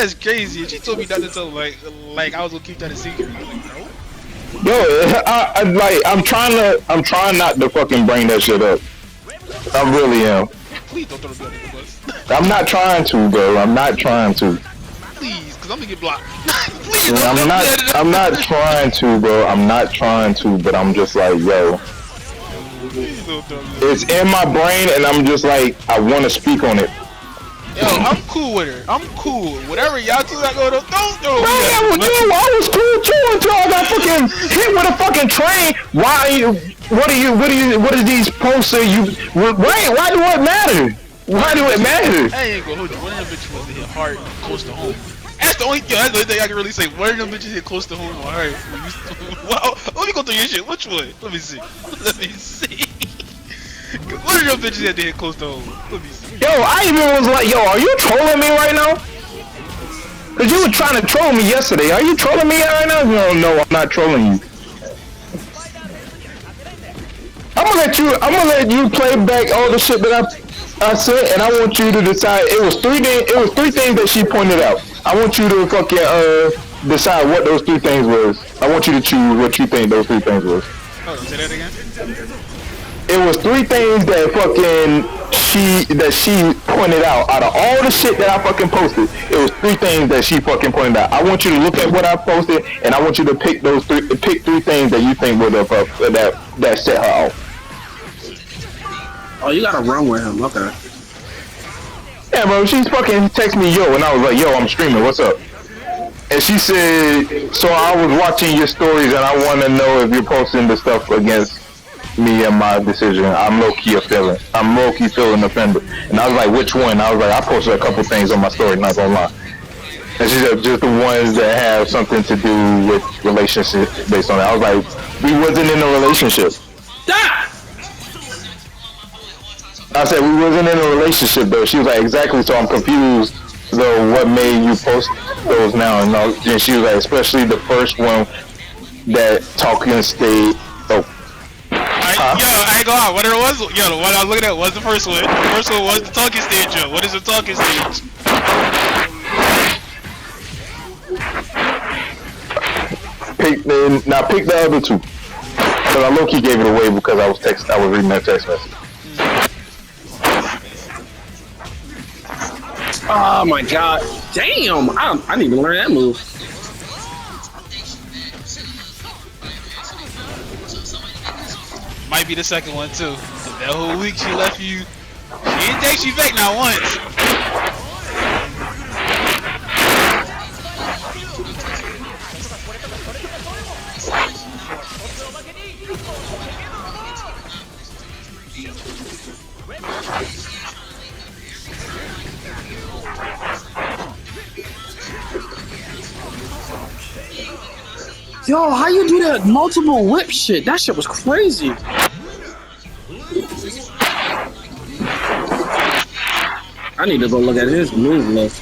That's crazy. She told me not to tell like I was gonna keep that a secret. I'm like, no. Yo, I'm trying not to fucking bring that shit up. I really am. Please don't throw me under the bus. I'm not trying to, bro. I'm not trying to. Please, cause I'm gonna get blocked. Please don't I'm not trying to, bro. I'm not trying to, but I'm just like, yo. It's in my brain, and I'm just like, I want to speak on it. Yo, I'm cool with her. I'm cool. Whatever y'all two got going on, don't throw me. I was cool too until I got fucking hit with a fucking train. Why? What are these posts? Why do it matter? Why do it matter? I ain't gonna hold you. One of them bitches was hit hard close to home. That's the only thing I can really say. One of them bitches hit close to home or hard. Wow. Let me go through your shit. Which one? Let me see. Let me see. One of them bitches had to hit close to home. Let me see. Yo, I even was like, yo, are you trolling me right now? Cause you were trying to troll me yesterday. Are you trolling me right now? No, I'm not trolling you. I'm gonna let you play back all the shit that I said, and I want you to decide. It was three things that she pointed out. I want you to fucking decide what those three things was. I want you to choose what you think those three things was. Oh, say that again. It was three things that she pointed out of all the shit that I fucking posted. It was three things that she fucking pointed out. I want you to look at what I posted, and I want you to pick three things that you think would have that set her off. Oh, you gotta run with him. Okay. Yeah, bro. She's fucking text me, yo, and I was like, yo, I'm streaming. What's up? And she said, so I was watching your stories, and I want to know if you're posting the stuff against me and my decision. I'm low-key feeling offended. And I was like, which one? I was like, I posted a couple things on my story, not gonna lie. And she said, just the ones that have something to do with relationship based on it. I was like, we wasn't in a relationship. Stop! I said, we wasn't in a relationship though. She was like, exactly, so I'm confused though, what made you post those now? And she was like, especially the first one that Tokon stayed. Yo, I ain't gonna lie, what it was, yo, what I was looking at was the first one. The first one was the talking stage, yo. What is the talking stage? Pick the other two. Because I low-key gave it away because I was reading that text message. Oh my god. Damn, I need to learn that move. Might be the second one too. That whole week she left you. She didn't text you back not once. Yo, how you do that multiple whip shit? That shit was crazy. I need to go look at his move list.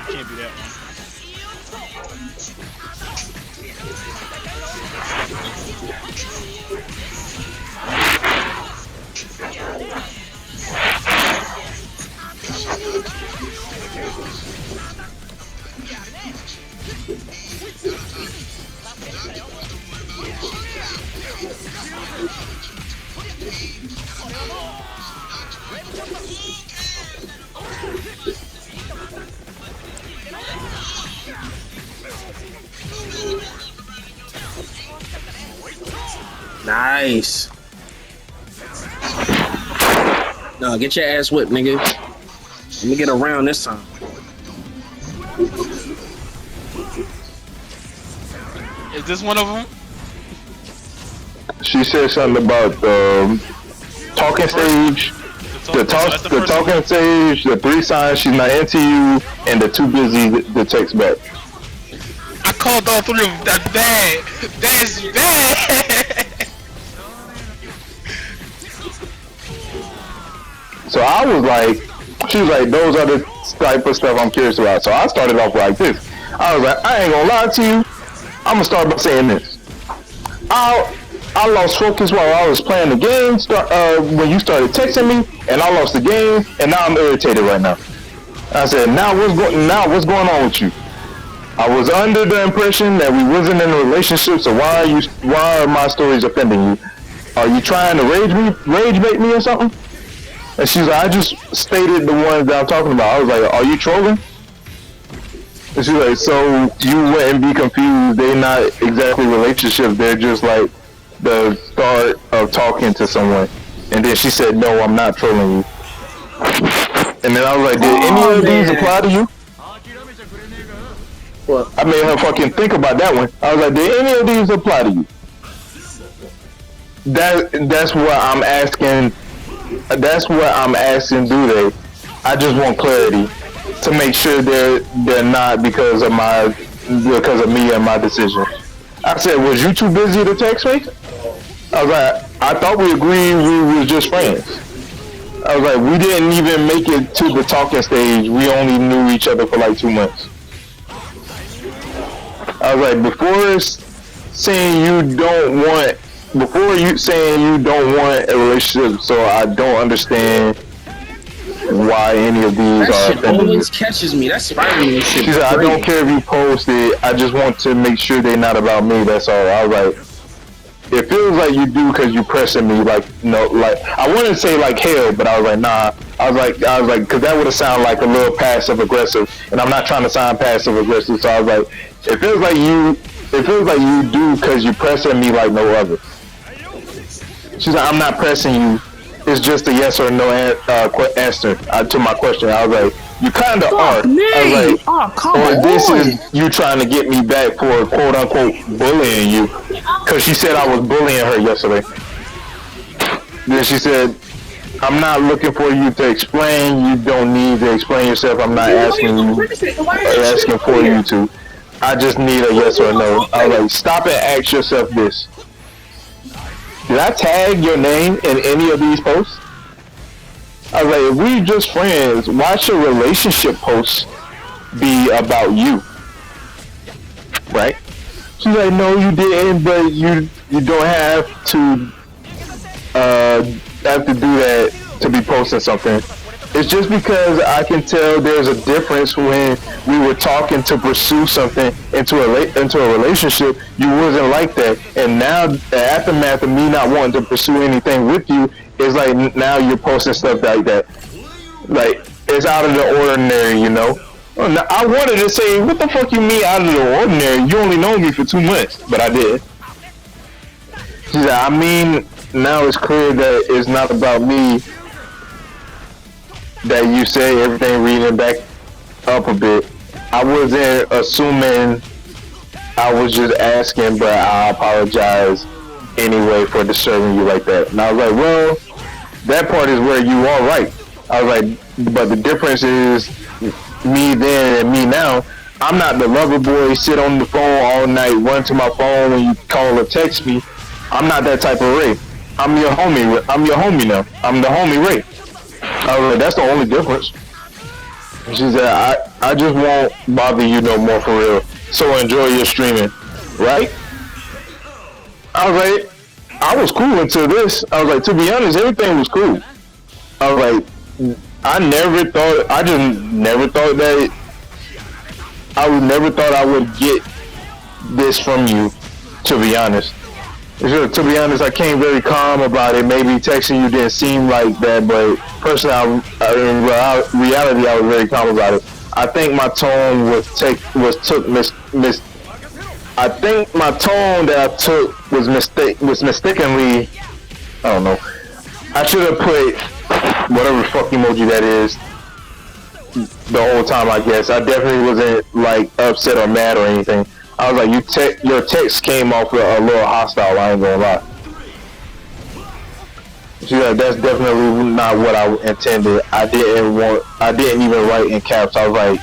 Can't be that one. Nice. No, get your ass whipped, nigga. Let me get around this time. Is this one of them? She said something about the talking stage, the talking stage, the 3 signs she's not into you, and the too busy to text back. I called all 3 of them. That's bad. That's bad. So I was like, she was like, those are the type of stuff I'm curious about. So I started off like this. I was like, I ain't gonna lie to you. I'm gonna start by saying this. I lost focus while I was playing the game when you started texting me, and I lost the game, and now I'm irritated right now. I said, what's going on with you? I was under the impression that we wasn't in a relationship, so why are my stories offending you? Are you trying to rage bait me or something? And she's like, I just stated the ones that I'm talking about. I was like, are you trolling? And she's like, so you wouldn't be confused, they're not exactly relationships, they're just like the start of talking to someone. And then she said, no, I'm not trolling you. And then I was like, did any of these apply to you? What? I made her fucking think about that one. I was like, did any of these apply to you? That's what I'm asking. That's what I'm asking. Do they? I just want clarity to make sure they're not because of me and my decision. I said, was you too busy to text me? I was like, I thought we agreed we was just friends. I was like, we didn't even make it to the talking stage. We only knew each other for like 2 months. I was like, before saying you don't want a relationship, so I don't understand why any of these That are shit offending you. always catches me. That's spiraling shit. She said, I don't care if you post it, I just want to make sure they're not about me, that's all. I was like, it feels like you do because you pressing me, like, no, like, I wanted to say like hell, but I was like, nah. I was like, because that would have sounded like a little passive aggressive, and I'm not trying to sound passive aggressive, so I was like, it feels like you do because you pressing me like no other. She's like, I'm not pressing you. It's just a yes or no answer to my question. I was like, you kind of are. Me. I was like, oh, come or on. this is you trying to get me back for quote unquote bullying you. Because she said I was bullying her yesterday. Then she said, I'm not looking for you to explain. You don't need to explain yourself. I'm not asking for you to. I just need a yes or no. I was like, stop and ask yourself this. Did I tag your name in any of these posts? I was like, if we just friends, why should relationship posts be about you? Right? She's like, no, you didn't, but you don't have to do that to be posting something. It's just because I can tell there's a difference when we were talking to pursue something into a relationship. You wasn't like that, and now the aftermath of me not wanting to pursue anything with you is like now you're posting stuff like that. Like it's out of the ordinary, you know. I wanted to say, what the fuck you mean out of the ordinary? You only know me for 2 months, but I did. She said, I mean, now it's clear that it's not about me. That you say everything reading back up a bit. I wasn't assuming, I was just asking, but I apologize anyway for disturbing you like that. And I was like, well, that part is where you are right. I was like, but the difference is me then and me now. I'm not the lover boy, sit on the phone all night, run to my phone when you call or text me. I'm not that type of Ray. I'm your homie now. I'm the homie Ray. I was like, that's the only difference. She said, I just won't bother you no more for real. So enjoy your streaming. Right? I was like, I was cool until this. I was like, to be honest, everything was cool. I was like, I never thought that I would get this from you, to be honest. To be honest, I came very calm about it. Maybe texting you didn't seem like that, but personally, in reality, I was very calm about it. I think my tone I think my tone that I took was mistakenly. I don't know. I should have put whatever fuck emoji that is the whole time. I guess I definitely wasn't like upset or mad or anything. I was like, your text came off a little hostile, I ain't gonna lie. She's like, that's definitely not what I intended. I didn't even write in caps. I was like,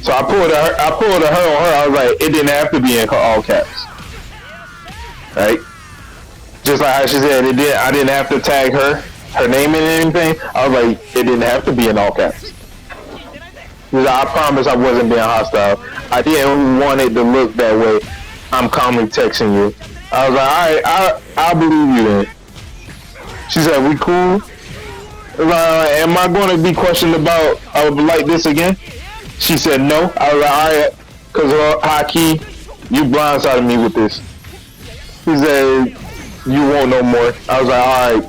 so I pulled a her on her. I was like, it didn't have to be in all caps. Right? Just like how she said, I didn't have to tag her name in anything. I was like, it didn't have to be in all caps. I promise I wasn't being hostile. I didn't want it to look that way. I'm calmly texting you. I was like, alright, I believe you then. She said, we cool? Am I going to be questioned about like this again? She said no. I was like, alright, because high key, you blindsided me with this. She said, you won't know more. I was like, alright.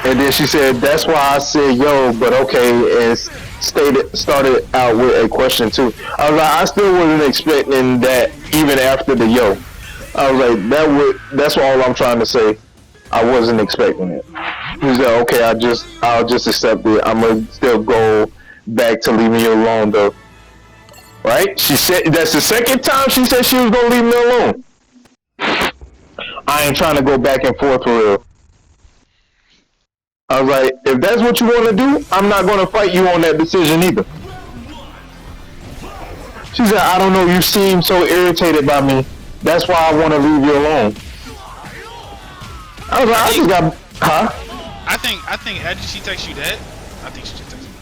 And then she said, that's why I said yo, but okay, and started out with a question too. I was like, I still wasn't expecting that even after the yo. I was like, that's all I'm trying to say. I wasn't expecting it. He said, okay, I'll just accept it. I'm gonna still go back to leaving you alone though. Right? She said that's the second time she said she was gonna leave me alone. I ain't trying to go back and forth for real. I was like, if that's what you want to do, I'm not gonna fight you on that decision either. She said, I don't know, you seem so irritated by me. That's why I want to leave you alone. I was like, I just got, huh? I think after she texts you that, I think she just texted me.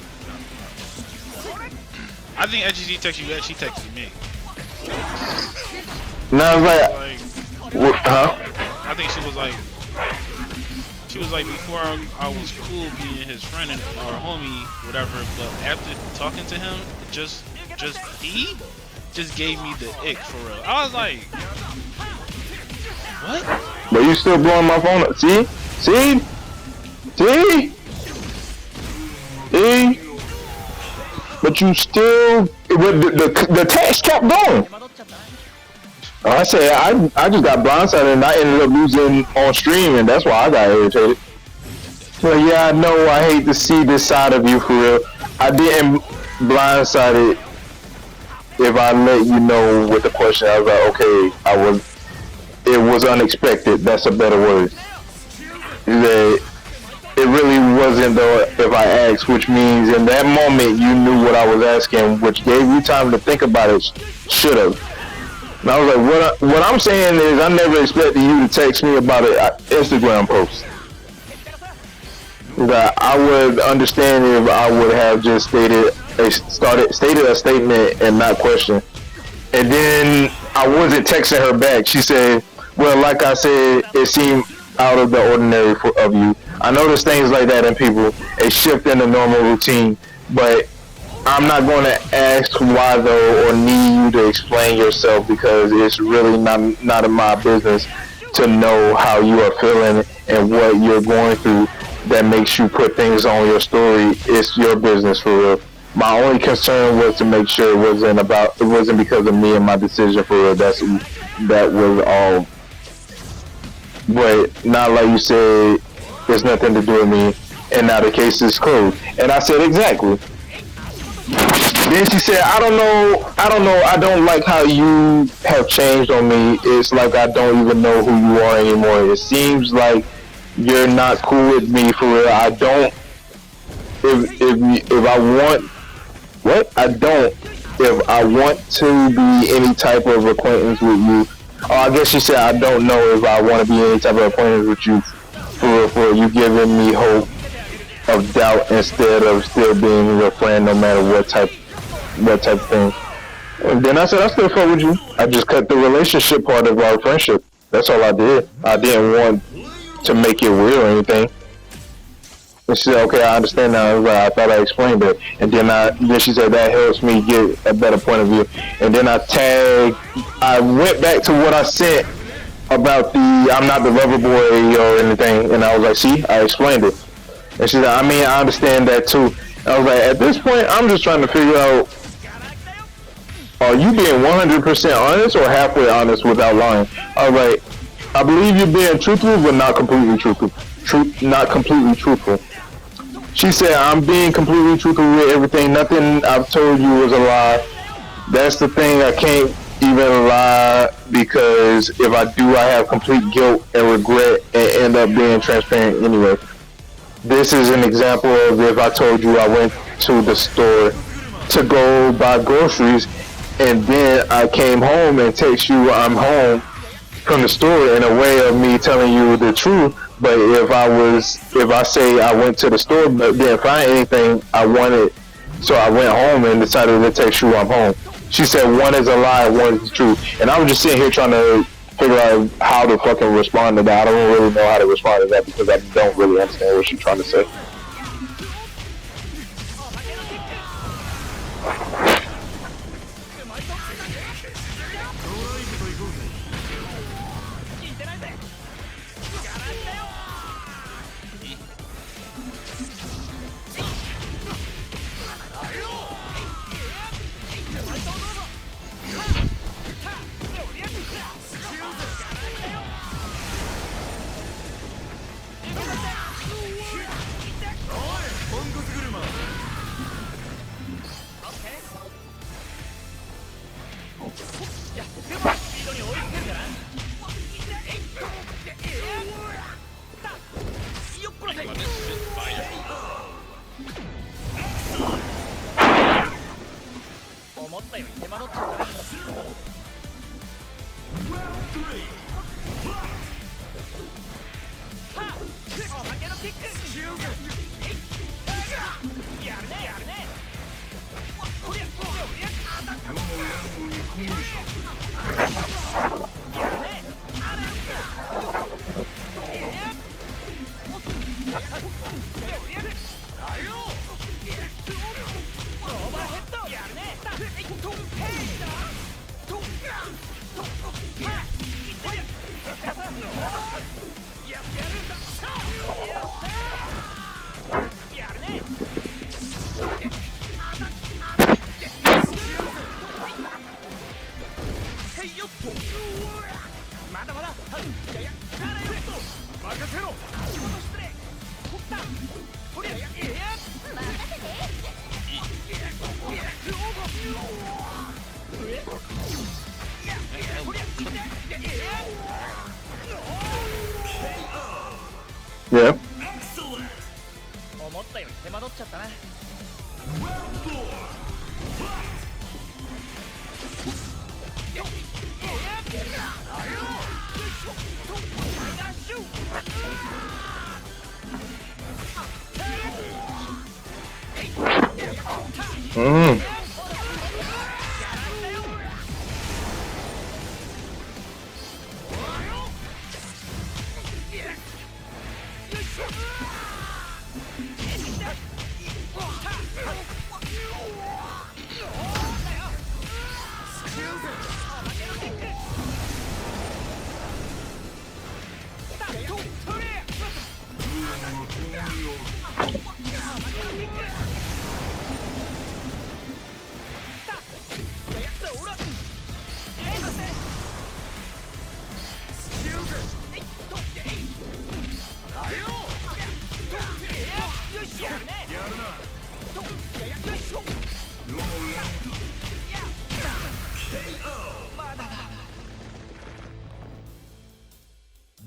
I think after she texted you that, she texted me. And I was like, what, huh? I think she was like, before I was cool being his friend and or homie, whatever. But after talking to him, he just gave me the ick for real. I was like, what? But you still blowing my phone up. See? But you still, the text kept going. I said, I just got blindsided and I ended up losing on stream, and that's why I got irritated. But yeah, I know I hate to see this side of you for real. I didn't blindside it if I let you know with the question. I was like, okay, it was unexpected. That's a better word. It really wasn't though if I asked, which means in that moment you knew what I was asking, which gave you time to think about it. Should have. And I was like, what I'm saying is I never expected you to text me about an Instagram post. That I would understand if I would have just stated a statement and not question. And then I wasn't texting her back. She said, well, like I said, it seemed out of the ordinary of you. I notice things like that in people, a shift in the normal routine, but I'm not going to ask why though or need you to explain yourself because it's really not in my business to know how you are feeling and what you're going through that makes you put things on your story. It's your business for real. My only concern was to make sure it wasn't because of me and my decision for real. That was all. But not like you said, there's nothing to do with me, and now the case is closed. And I said exactly. Then she said, I don't know, I don't like how you have changed on me. It's like I don't even know who you are anymore. It seems like you're not cool with me for real. I don't, if I want, what? I don't, if I want to be any type of acquaintance with you. Oh, I guess she said, I don't know if I want to be any type of acquaintance with you for you giving me hope of doubt instead of still being your friend no matter what type of thing. And then I said, I still fuck with you. I just cut the relationship part of our friendship. That's all I did. I didn't want to make it real or anything. And she said, okay, I understand now. I thought I explained it. And then she said, that helps me get a better point of view. And then I went back to what I sent about the I'm not the lover boy or anything. And I was like, see, I explained it. And she said, I mean, I understand that too. I was like, at this point, I'm just trying to figure out, are you being 100% honest or halfway honest without lying? I was like, I believe you're being truthful, but not completely truthful. Not completely truthful. She said, I'm being completely truthful with everything. Nothing I've told you was a lie. That's the thing, I can't even lie because if I do, I have complete guilt and regret and end up being transparent anyway. This is an example of if I told you I went to the store to go buy groceries and then I came home and text you I'm home from the store in a way of me telling you the truth. But if I say I went to the store but didn't find anything I wanted, so I went home and decided to text you I'm home. She said one is a lie, one is the truth. And I was just sitting here trying to figure out how to fucking respond to that. I don't really know how to respond to that because I don't really understand what she's trying to say. Yeah. 思ったより手間取っちゃったな。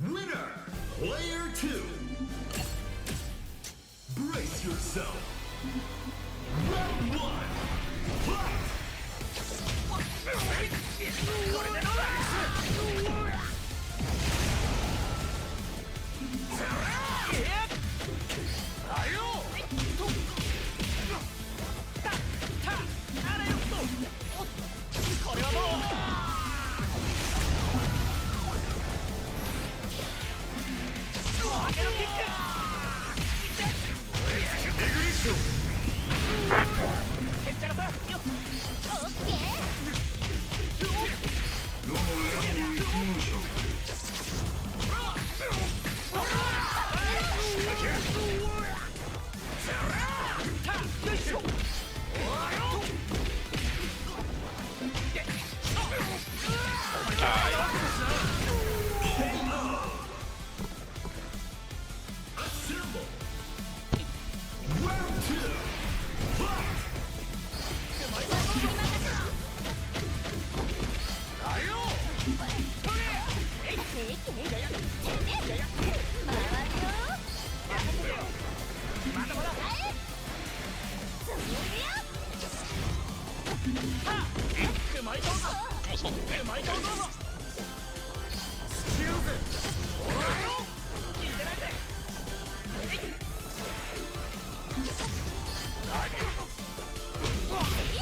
Winner, player 2. Brace yourself. Round 1. Fight.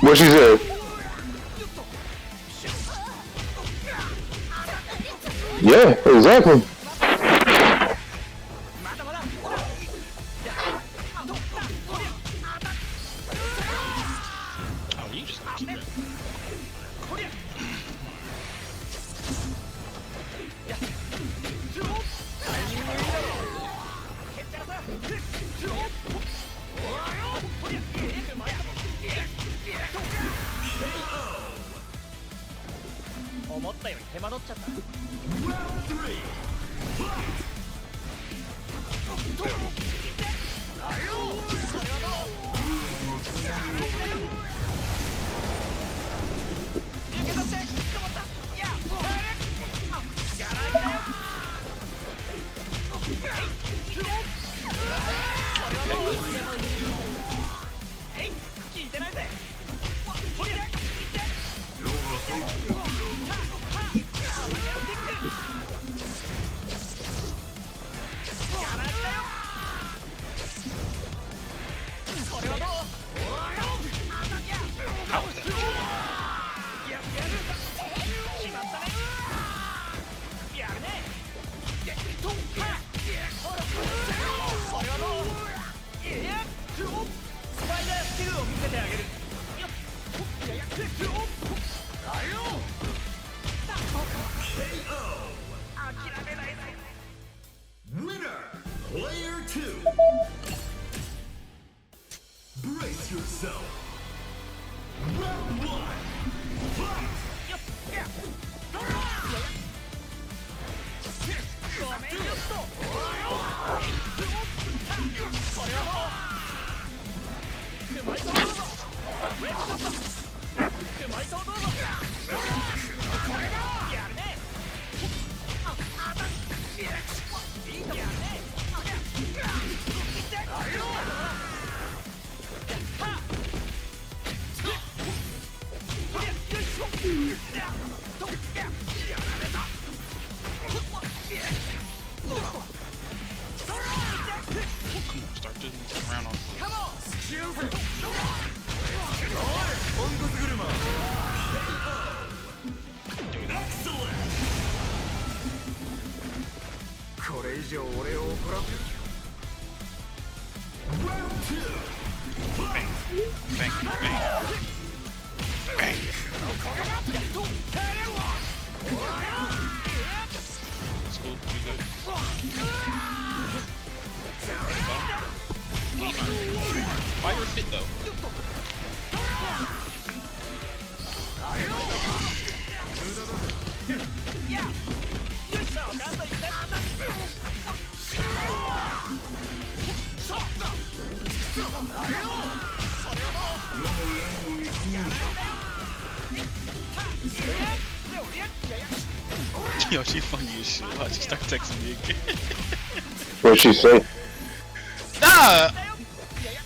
What she said? Yeah, exactly. Oh, you just gonna keep it. Round 3. Fight. こ Bang, bang, bang. Bang. Let's go. We good. Fire fit though. Yo, she funny as shit. Watch, she start texting me again. What'd she say? Nah,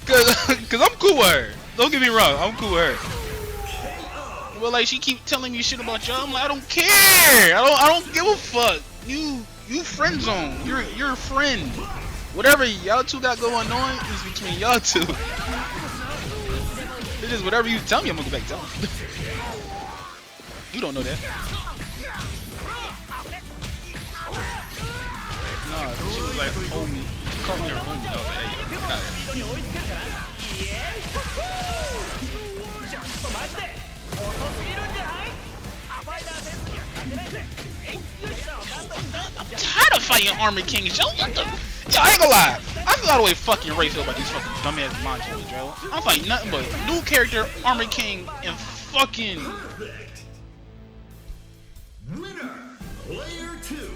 cause I'm cool with her. Don't get me wrong, I'm cool with her. But like, she keep telling me shit about y'all. I'm like, I don't care. I don't give a fuck. You friend zone. You're a friend. Whatever y'all two got going on is between y'all two. It's just whatever you tell me, I'm gonna go back and tell you. You don't know that. Nah, she was like, homie. She called me her homie. I was like, hey, yo, nah. I'm tired of fighting Armor Kings, yo. What the? Yo, I ain't gonna lie. I feel all the way fucking Ray feel about these fucking dumbass modules, yo. I'm fighting nothing but new character, Armor King, and fucking. Winner, player 2.